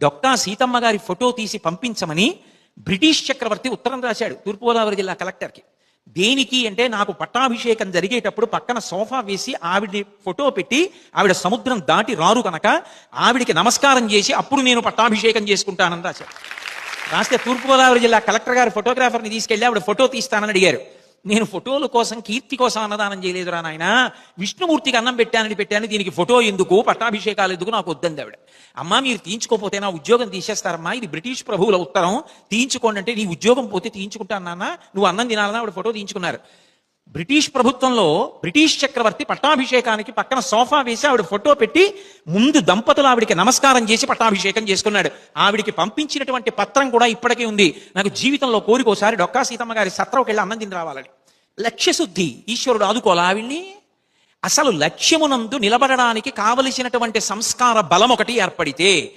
డొక్కా సీతమ్మ గారి ఫోటో తీసి పంపించమని బ్రిటిష్ చక్రవర్తి ఉత్తరం రాశాడు తూర్పుగోదావరి జిల్లా కలెక్టర్కి. దేనికి అంటే, నాకు పట్టాభిషేకం జరిగేటప్పుడు పక్కన సోఫా వేసి ఆవిడ్ని ఫోటో పెట్టి ఆవిడ సముద్రం దాటి రారు కనుక ఆవిడికి నమస్కారం చేసి అప్పుడు నేను పట్టాభిషేకం చేసుకుంటానని రాశాడు. రాస్తే తూర్పుగోదావరి జిల్లా కలెక్టర్ గారు ఫోటోగ్రాఫర్ని తీసుకెళ్లి ఆవిడ ఫోటో తీస్తానని అడిగారు. నేను ఫోటోల కోసం, కీర్తి కోసం అన్నదానం చేయలేదురా నాయన, విష్ణుమూర్తికి అన్నం పెట్టాను, దీనికి ఫోటో ఎందుకు, పట్టాభిషేకాలు ఎందుకు, నాకు వద్దంది ఆవిడ. అమ్మా మీరు తీయించుకోపోతే నా ఉద్యోగం తీసేస్తారమ్మా, ఇది బ్రిటిష్ ప్రభువుల ఉత్తరం, తీయించుకోండి అంటే, నీ ఉద్యోగం పోతే తీయించుకుంటాను నాన్న, నువ్వు అన్నం తినాలన్నా ఆవిడ ఫోటో తీయించుకున్నారు. బ్రిటిష్ ప్రభుత్వంలో బ్రిటిష్ చక్రవర్తి పట్టాభిషేకానికి పక్కన సోఫా వేసి ఆవిడ ఫోటో పెట్టి ముందు దంపతులు ఆవిడికి నమస్కారం చేసి పట్టాభిషేకం చేసుకున్నాడు. ఆవిడికి పంపించినటువంటి పత్రం కూడా ఇప్పటికీ ఉంది. నాకు జీవితంలో కోరికోసారి డొక్కా సీతమ్మ గారి సత్రంకి వెళ్ళి అన్నం తిని రావాలని. లక్ష్యశుద్ధి, ఈశ్వరుడు ఆదుకోవాలా ఆవిడ్ని? అసలు లక్ష్యమునందు నిలబడడానికి కావలసినటువంటి సంస్కార బలం ఒకటి ఏర్పడితే